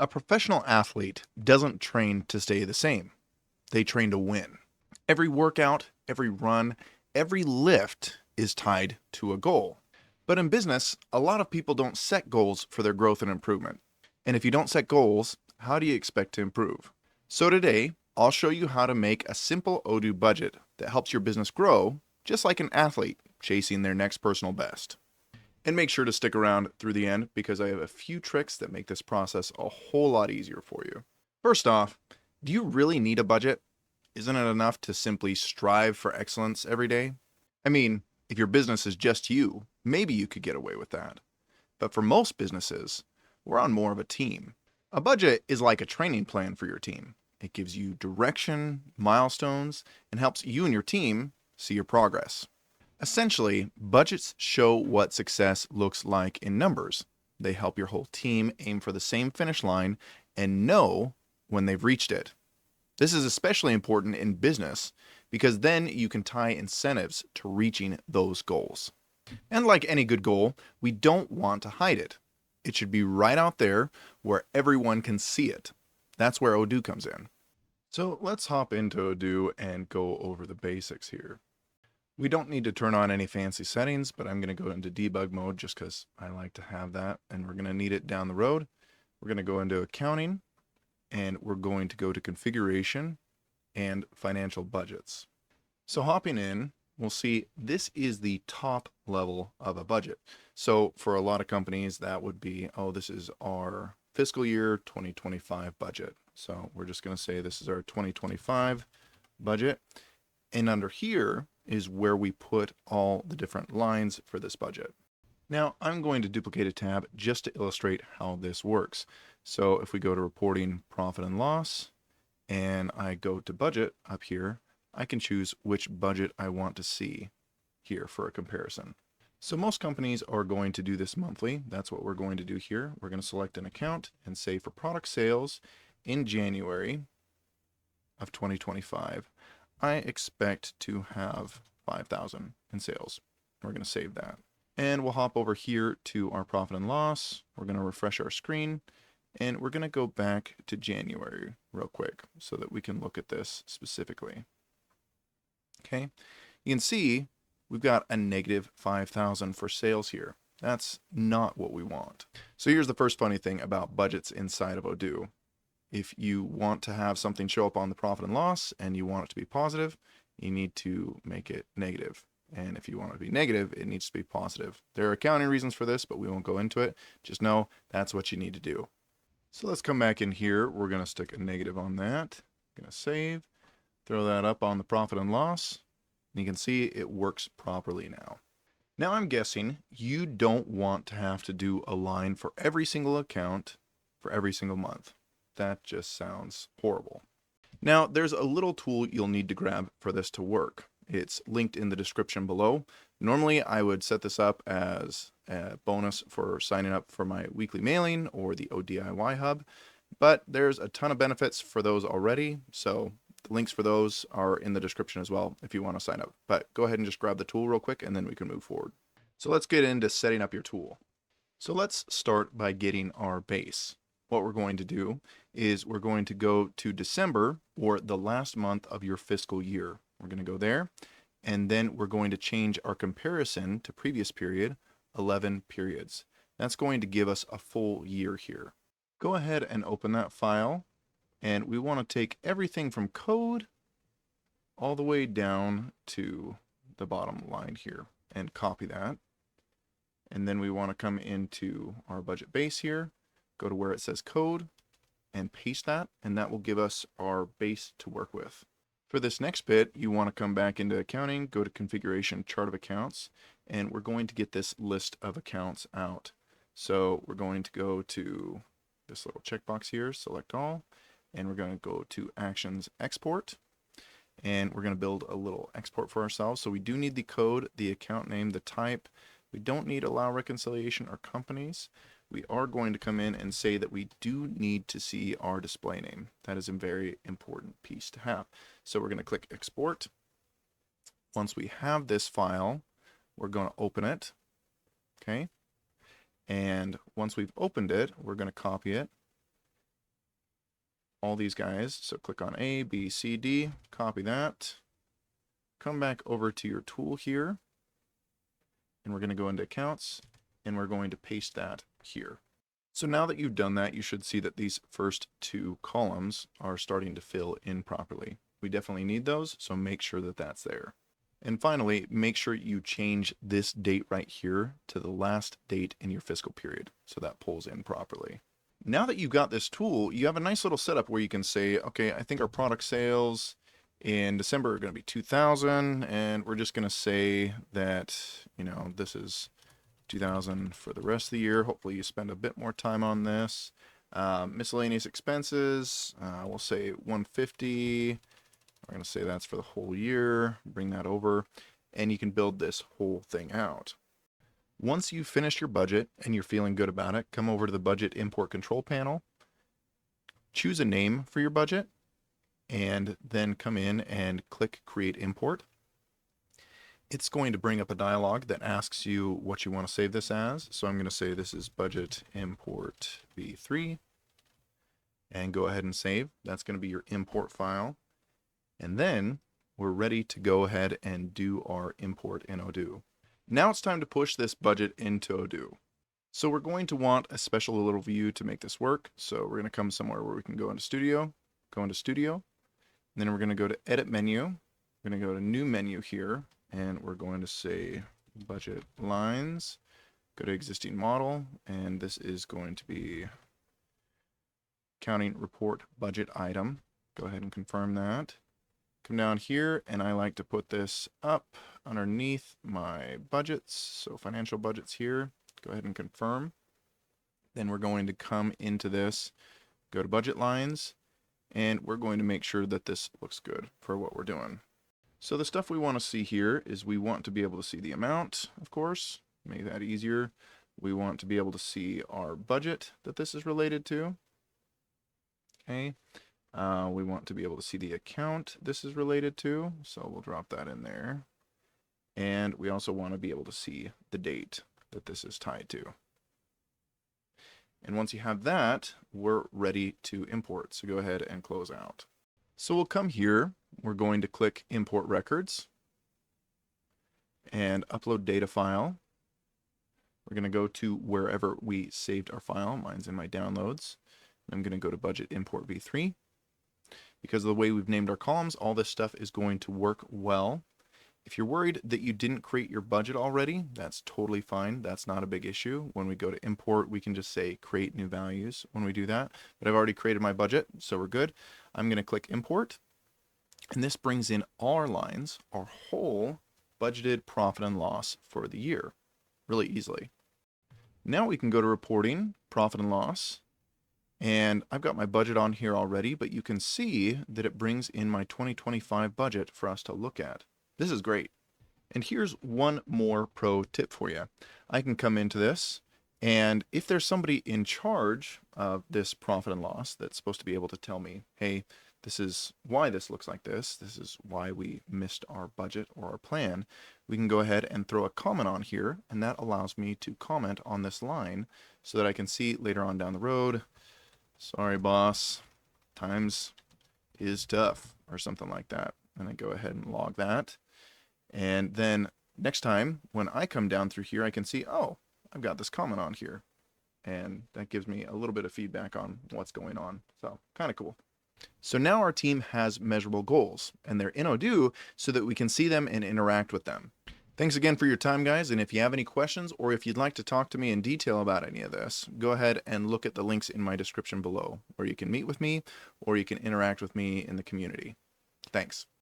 A professional athlete doesn't train to stay the same. They train to win. Every workout, every run, every lift is tied to a goal. But in business, a lot of people don't set goals for their growth and improvement. And if you don't set goals, how do you expect to improve? So today, I'll show you how to make a simple Odoo budget that helps your business grow, just like an athlete chasing their next personal best. And make sure to stick around through the end because I have a few tricks that make this process a whole lot easier for you. First off, do you really need a budget? Isn't it enough to simply strive for excellence every day? I mean, if your business is just you, maybe you could get away with that. But for most businesses, we're on more of a team. A budget is like a training plan for your team. It gives you direction, milestones, and helps you and your team see your progress. Essentially, budgets show what success looks like in numbers. They help your whole team aim for the same finish line and know when they've reached it. This is especially important in business because then you can tie incentives to reaching those goals. And like any good goal, we don't want to hide it. It should be right out there where everyone can see it. That's where Odoo comes in. So let's hop into Odoo and go over the basics here. We don't need to turn on any fancy settings, but I'm going to go into debug mode just because I like to have that, and we're going to need it down the road. We're going to go into accounting, and we're going to go to configuration and financial budgets. So hopping in, we'll see this is the top level of a budget. So for a lot of companies, that would be, oh, this is our fiscal year 2025 budget. So we're just going to say this is our 2025 budget. And under here is where we put all the different lines for this budget. Now I'm going to duplicate a tab just to illustrate how this works. So if we go to reporting profit and loss and I go to budget up here, I can choose which budget I want to see here for a comparison. So most companies are going to do this monthly. That's what we're going to do here. We're going to select an account and say for product sales in January of 2025, I expect to have 5,000 in sales. We're going to save that. And we'll hop over here to our profit and loss. We're going to refresh our screen and we're going to go back to January real quick so that we can look at this specifically. Okay, you can see we've got a negative 5,000 for sales here. That's not what we want. So here's the first funny thing about budgets inside of Odoo. If you want to have something show up on the profit and loss and you want it to be positive, you need to make it negative. And if you want it to be negative, it needs to be positive. There are accounting reasons for this, but we won't go into it. Just know that's what you need to do. So let's come back in here. We're going to stick a negative on that. Going to save, throw that up on the profit and loss. And you can see it works properly now. Now I'm guessing you don't want to have to do a line for every single account for every single month. That just sounds horrible. Now, there's a little tool you'll need to grab for this to work. It's linked in the description below. Normally, I would set this up as a bonus for signing up for my weekly mailing or the ODIY hub, but there's a ton of benefits for those already, so the links for those are in the description as well if you want to sign up. But go ahead and just grab the tool real quick and then we can move forward. So let's get into setting up your tool. So let's start by getting our base. What we're going to do is we're going to go to December or the last month of your fiscal year. We're going to go there and then we're going to change our comparison to previous period, 11 periods. That's going to give us a full year here. Go ahead and open that file and we want to take everything from code all the way down to the bottom line here and copy that. And then we want to come into our budget base here. Go to where it says code and paste that, and that will give us our base to work with. For this next bit, you want to come back into accounting, go to configuration, chart of accounts, and we're going to get this list of accounts out. So we're going to go to this little checkbox here, select all, and we're going to go to actions export, and we're going to build a little export for ourselves. So we do need the code, the account name, the type. We don't need allow reconciliation or companies. We are going to come in and say that we do need to see our display name. That is a very important piece to have. So we're going to click export. Once we have this file, we're going to open it. Okay. And once we've opened it, we're going to copy it all these guys. So click on A, B, C, D, copy that. Come back over to your tool here, and we're going to go into accounts, and we're going to paste that here. So now that you've done that, you should see that these first two columns are starting to fill in properly. We definitely need those, so make sure that that's there. And finally, make sure you change this date right here to the last date in your fiscal period, so that pulls in properly. Now that you've got this tool, you have a nice little setup where you can say, okay, I think our product sales in December are going to be 2,000, and we're just going to say that, this is 2,000 for the rest of the year. Hopefully you spend a bit more time on this. Miscellaneous expenses, we'll say 150. We're going to say that's for the whole year. Bring that over, and you can build this whole thing out. Once you've finished your budget and you're feeling good about it, come over to the Budget Import Control panel, choose a name for your budget, and then come in and click Create Import. It's going to bring up a dialog that asks you what you want to save this as. So I'm going to say this is Budget Import V3, and go ahead and save. That's going to be your import file. And then we're ready to go ahead and do our import in Odoo. Now it's time to push this budget into Odoo. So we're going to want a special little view to make this work. So we're going to come somewhere where we can go into Studio, and then we're going to go to Edit Menu. We're going to go to New Menu here, and we're going to say Budget Lines, go to Existing Model, and this is going to be Accounting Report Budget Item. Go ahead and confirm that. Come down here, and I like to put this up underneath my budgets, so financial budgets here. Go ahead and confirm. Then we're going to come into this, go to budget lines, and we're going to make sure that this looks good for what we're doing. So the stuff we want to see here is we want to be able to see the amount, of course, make that easier. We want to be able to see our budget that this is related to. Okay. We want to be able to see the account this is related to, so we'll drop that in there. And we also want to be able to see the date that this is tied to. And once you have that, we're ready to import. So go ahead and close out. So we'll come here, we're going to click Import Records and Upload Data File. We're going to go to wherever we saved our file. Mine's in my downloads. I'm going to go to Budget Import V3. Because of the way we've named our columns, all this stuff is going to work well. If you're worried that you didn't create your budget already, that's totally fine. That's not a big issue. When we go to import, we can just say create new values when we do that. But I've already created my budget, so we're good. I'm going to click import. And this brings in all our lines, our whole budgeted profit and loss for the year, really easily. Now we can go to reporting, profit and loss. And I've got my budget on here already, but you can see that it brings in my 2025 budget for us to look at. This is great. And here's one more pro tip for you. I can come into this, and if there's somebody in charge of this profit and loss that's supposed to be able to tell me, hey, this is why this looks like this is why we missed our budget or our plan, we can go ahead and throw a comment on here, and that allows me to comment on this line so that I can see later on down the road, sorry, boss, times is tough, or something like that. And I go ahead and log that. And then next time when I come down through here, I can see, oh, I've got this comment on here. And that gives me a little bit of feedback on what's going on. So kind of cool. So now our team has measurable goals, and they're in Odoo so that we can see them and interact with them. Thanks again for your time, guys, and if you have any questions or if you'd like to talk to me in detail about any of this, go ahead and look at the links in my description below, where you can meet with me or you can interact with me in the community. Thanks.